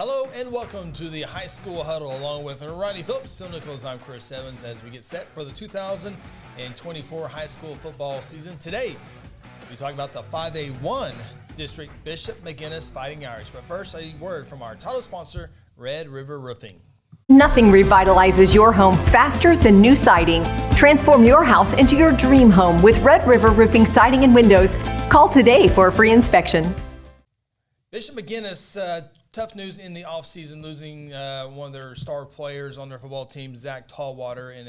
Hello and welcome to the High School Huddle along with Ronnie Phillips, Phil Nichols. I'm Chris Evans as we get set for the 2024 high school football season. Today, we talk about the 5A1 District Bishop McGuinness Fighting Irish. But first, a word from our title sponsor, Red River Roofing. Nothing revitalizes your home faster than new siding. Transform your house into your dream home with Red River Roofing Siding and Windows. Call today for a free inspection. Bishop McGuinness, tough news in the offseason, losing one of their star players on their football team, Zach Tallwater, in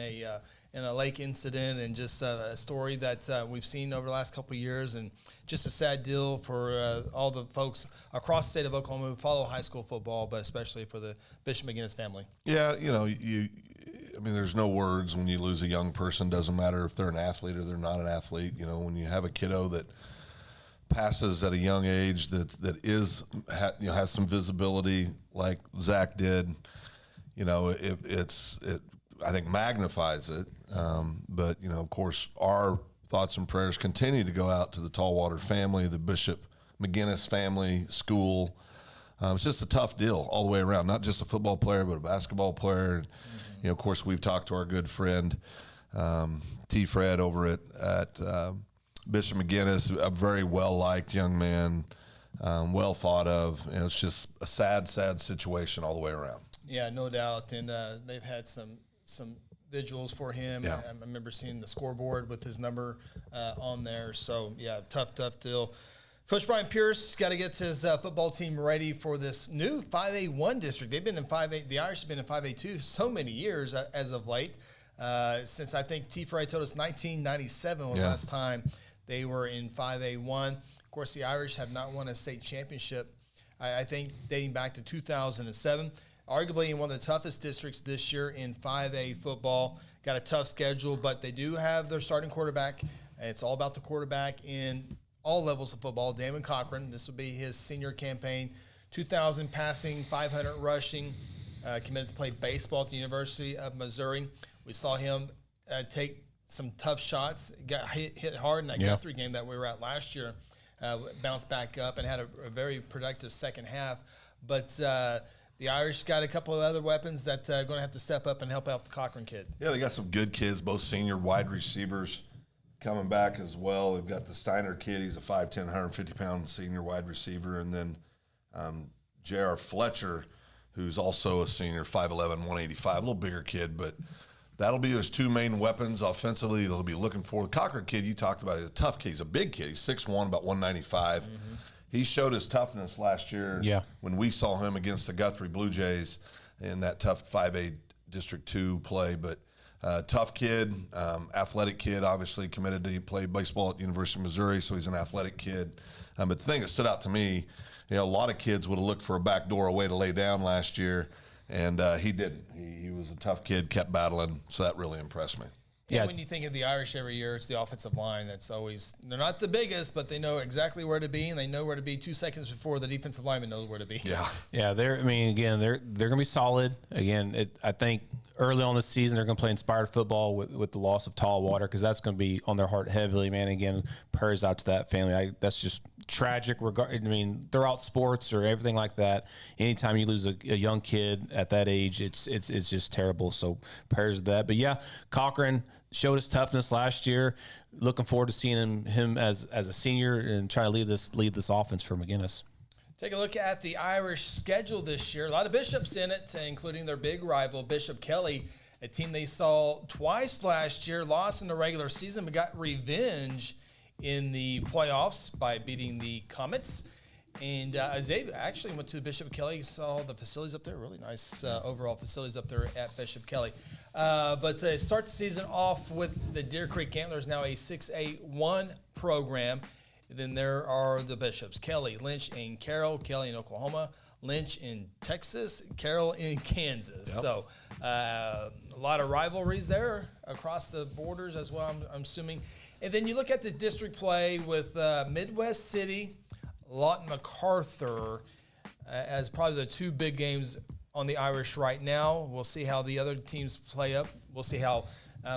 a lake incident, and just a story that we've seen over the last couple of years, and just a sad deal for all the folks across the state of Oklahoma who follow high school football, but especially for the Bishop McGuinness family. Yeah, I mean, there's no words when you lose a young person. Doesn't matter if they're an athlete or they're not an athlete. You know, when you have a kiddo that passes at a young age that has some visibility like Zach did, you know, it I think magnifies it. But you know, of course, our thoughts and prayers continue to go out to the Tallwater family, the Bishop McGuinness family, school. It's just a tough deal all the way around. Not just a football player, but a basketball player. You know, of course, we've talked to our good friend T. Fred over at Bishop McGuinness, a very well-liked young man, well thought of. And it's just a sad, sad situation all the way around. Yeah, no doubt. And they've had some vigils for him. Yeah. I remember seeing the scoreboard with his number on there. So, yeah, tough deal. Coach Brian Pierce got to get his football team ready for this new 5A1 district. They've been in 5A. The Irish have been in 5A2 so many years as of late. Since I think T. Fry told us 1997 was last time they were in 5A1. Of course, the Irish have not won a state championship, I think, dating back to 2007. Arguably in one of the toughest districts this year in 5A football. Got a tough schedule, but they do have their starting quarterback. It's all about the quarterback in all levels of football. Damon Cochran, this will be his senior campaign. 2,000 passing, 500 rushing, committed to play baseball at the University of Missouri. We saw him take some tough shots, got hit hard in that Guthrie game that we were at last year, bounced back up and had a very productive second half. But the Irish got a couple of other weapons that are going to have to step up and help out the Cochran kid. Yeah, they got some good kids, both senior wide receivers coming back as well. They've got the Steiner kid. He's a 5'10", 150-pound senior wide receiver. And then J.R. Fletcher, who's also a senior, 5'11", 185, a little bigger kid. But that'll be his two main weapons offensively they'll be looking for. The Cochran kid you talked about, he's a tough kid. He's a big kid. He's 6'1", about 195. Mm-hmm. He showed his toughness last year when we saw him against the Guthrie Blue Jays in that tough 5A District 2 play. But tough kid, athletic kid, obviously committed to play baseball at the University of Missouri, so he's an athletic kid. But the thing that stood out to me, you know, a lot of kids would have looked for a backdoor, a way to lay down last year, and he didn't. He was a tough kid, kept battling, so that really impressed me. Yeah, when you think of the Irish every year, it's the offensive line that's always – they're not the biggest, but they know exactly where to be, and they know where to be 2 seconds before the defensive lineman knows where to be. Yeah, they're going to be solid. Again, I think early on this season they're going to play inspired football with the loss of Tallwater because that's going to be on their heart heavily, man. Again, prayers out to that family. That's just tragic. Throughout sports or everything like that, anytime you lose a young kid at that age, it's just terrible. So prayers to that. But yeah, Cochran showed his toughness last year. Looking forward to seeing him as a senior and trying to lead this offense for McGuinness. Take a look at the Irish schedule this year. A lot of Bishops in it, including their big rival, Bishop Kelly, a team they saw twice last year, lost in the regular season, but got revenge in the playoffs by beating the Comets. And they actually went to Bishop Kelly, saw the facilities up there, really nice overall facilities up there at Bishop Kelly. But they start the season off with the Deer Creek Antlers, now a 6A1 program. Then there are the Bishops, Kelly, Lynch, and Carroll. Kelly in Oklahoma, Lynch in Texas, Carroll in Kansas. Yep. So a lot of rivalries there across the borders as well, I'm assuming. And then you look at the district play with Midwest City, Lawton MacArthur as probably the two big games on the Irish right now. We'll see how the other teams play up. We'll see how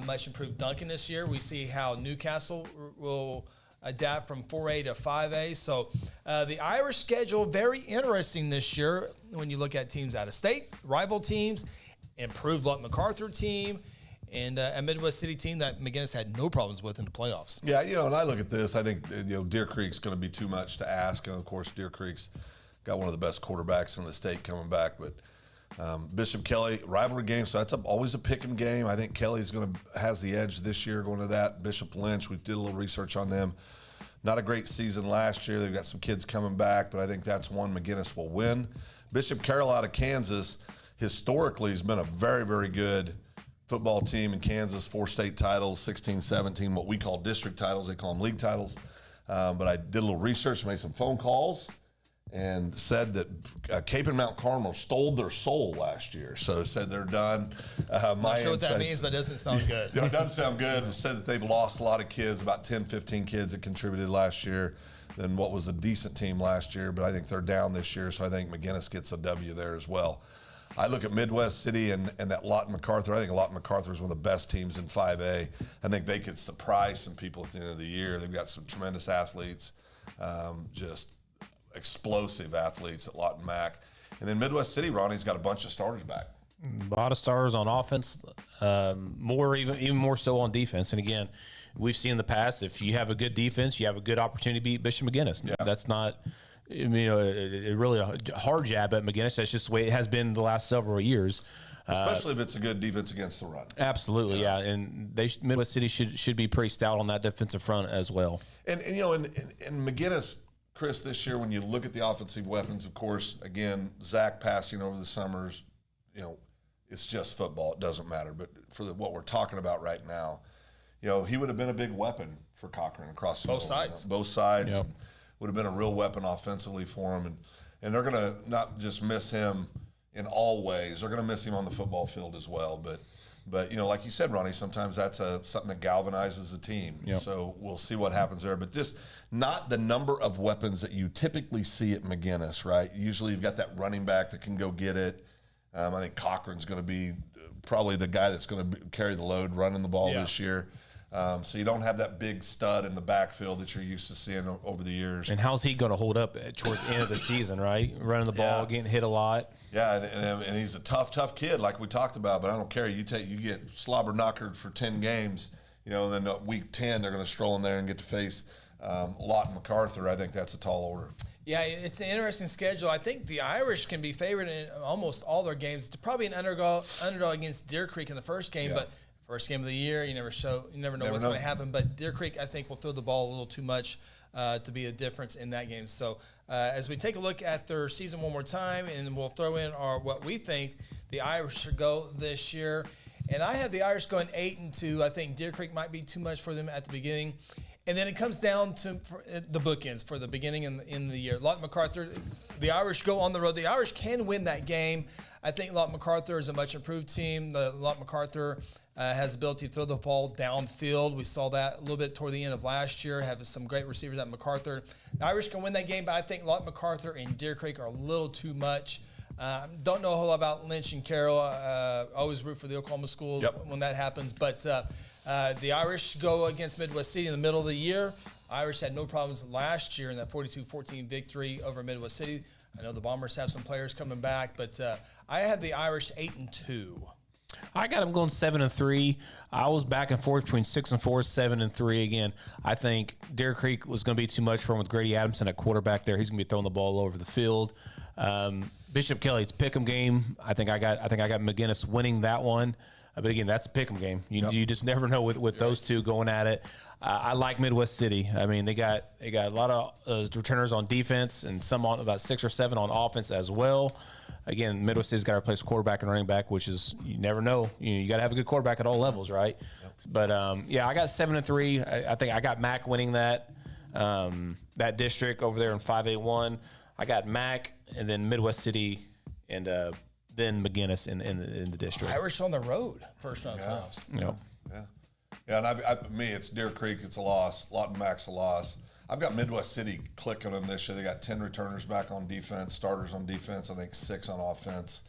much improved Duncan this year. We see how Newcastle will adapt from 4A to 5A. So the Irish schedule, very interesting this year when you look at teams out of state, rival teams, improved Lott MacArthur team, and a Midwest City team that McGuinness had no problems with in the playoffs. Yeah, and I look at this, I think, Deer Creek's going to be too much to ask. And, of course, Deer Creek's got one of the best quarterbacks in the state coming back. But Bishop Kelly, rivalry game, so that's always a pick-em game. I think Kelly's has the edge this year going to that. Bishop Lynch, we did a little research on them. Not a great season last year. They've got some kids coming back, but I think that's one McGuinness will win. Bishop Carroll out of Kansas, historically, has been a very, very good football team in Kansas, 4 state titles, 16, 17, what we call district titles. They call them league titles. But I did a little research, made some phone calls, and said that Cape and Mount Carmel stole their soul last year. So said they're done. Not sure what that means, but it doesn't sound good. It doesn't sound good. It said that they've lost a lot of kids, about 10, 15 kids that contributed last year than what was a decent team last year. But I think they're down this year, so I think McGuinness gets a W there as well. I look at Midwest City and that Lott MacArthur. I think Lott MacArthur is one of the best teams in 5A. I think they could surprise some people at the end of the year. They've got some tremendous athletes, just explosive athletes at Lott and Mac. And then Midwest City, Ronnie's got a bunch of starters back. A lot of stars on offense, even more so on defense. And again, we've seen in the past, if you have a good defense, you have a good opportunity to beat Bishop McGuinness. Yeah. That's not, really a hard jab at McGuinness. That's just the way it has been the last several years. Especially if it's a good defense against the run. Absolutely, yeah. And Midwest City should be pretty stout on that defensive front as well. And McGuinness, Chris, this year, when you look at the offensive weapons, of course, again, Zach passing over the summers, it's just football. It doesn't matter. But for what we're talking about right now, he would have been a big weapon for Cochran across the both sides. Both sides. Yep. Would have been a real weapon offensively for him. And they're going to not just miss him in all ways. They're going to miss him on the football field as well. But like you said, Ronnie, sometimes that's something that galvanizes a team. Yep. So we'll see what happens there. But just not the number of weapons that you typically see at McGuinness, right? Usually you've got that running back that can go get it. I think Cochran's going to be probably the guy that's going to carry the load running the ball this year. So you don't have that big stud in the backfield that you're used to seeing over the years. And how's he going to hold up towards the end of the season, right? Running the ball, getting hit a lot. Yeah, and he's a tough kid like we talked about, but I don't care. You get slobber knockered for 10 games, and then week 10 they're going to stroll in there and get to face Lott and MacArthur. I think that's a tall order. Yeah, it's an interesting schedule. I think the Irish can be favored in almost all their games. It's probably an underdog against Deer Creek in the first game, but first game of the year, you never know what's going to happen. But Deer Creek, I think, will throw the ball a little too much to be a difference in that game. So as we take a look at their season one more time, and we'll throw in what we think the Irish should go this year. And I have the Irish going 8-2. I think Deer Creek might be too much for them at the beginning. And then it comes down to the bookends for the beginning in the year. Lott MacArthur, the Irish go on the road. The Irish can win that game. I think Lott MacArthur is a much improved team. Lott MacArthur has the ability to throw the ball downfield. We saw that a little bit toward the end of last year. Have some great receivers at MacArthur. The Irish can win that game, but I think Lott MacArthur and Deer Creek are a little too much. Don't know a whole lot about Lynch and Carroll. Always root for the Oklahoma schools when that happens. But the Irish go against Midwest City in the middle of the year. Irish had no problems last year in that 42-14 victory over Midwest City. I know the Bombers have some players coming back, but I have the Irish 8-2. I got them going 7-3. I was back and forth between 6-4, 7-3. Again, I think Deer Creek was going to be too much for him with Grady Adamson at quarterback there. He's going to be throwing the ball all over the field. Bishop Kelly, it's a pick'em game. I think I got McGuinness winning that one. But again, that's a pick'em game. You just never know with those two going at it. I like Midwest City. I mean, they got a lot of returners on defense and some on about 6 or 7 on offense as well. Again, Midwest City's got to replace quarterback and running back, which is you never know. You got to have a good quarterback at all levels, right? Yep. But I got 7-3. I think I got Mac winning that district over there in 5A1. I got Mac and then Midwest City and then McGuinness in the district. Irish on the road, first round playoffs. Yeah, and me, it's Deer Creek. It's a loss. Lott and Mac's a loss. I've got Midwest City clicking them this year. They got 10 returners back on defense, starters on defense. I think 6 on offense.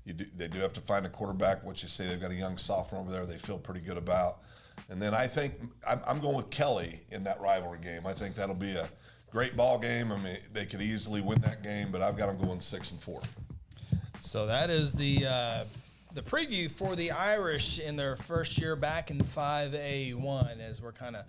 They do have to find a quarterback. What you say, they've got a young sophomore over there they feel pretty good about. And then I think I'm going with Kelly in that rivalry game. I think that'll be a great ball game. I mean, they could easily win that game, but I've got them going 6-4. So that is the preview for the Irish in their first year back in 5A1, as we're kind of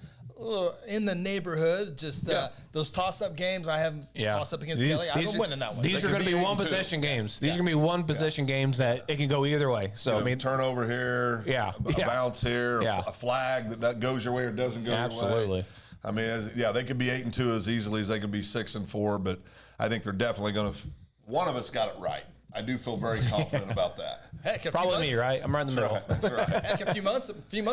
in the neighborhood. Just those toss-up games. I have toss-up against Kelly. I'm winning that one. These are going to be one possession games. These are going to be one possession games that it can go either way. So, I mean, turnover here, a bounce here, a flag that goes your way or doesn't go your way. Absolutely. I mean, they could be 8-2 as easily as they could be 6-4, but I think they're definitely going to. One of us got it right. I do feel very confident about that. Heck, probably me, right? I'm right in the middle. That's right. Heck, a few months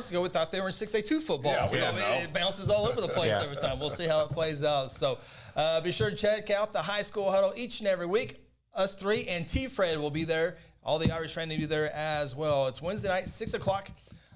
ago, we thought they were in 6A2 football. Yeah, so it bounces all over the place every time. We'll see how it plays out. So be sure to check out the High School Huddle each and every week. Us three and T-Fred will be there. All the Irish fans will be there as well. It's Wednesday night, 6 o'clock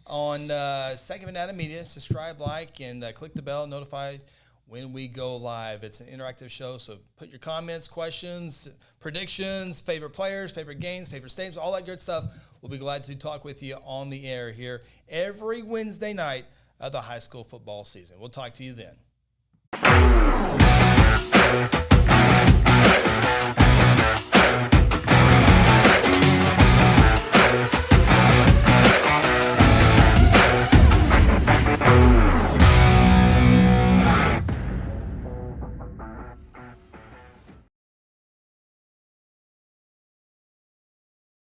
on Second Banana Media. Subscribe, like, and click the bell, notified when we go live. It's an interactive show, so put your comments, questions, predictions, favorite players, favorite games, favorite stadiums, all that good stuff. We'll be glad to talk with you on the air here every Wednesday night of the high school football season. We'll talk to you then.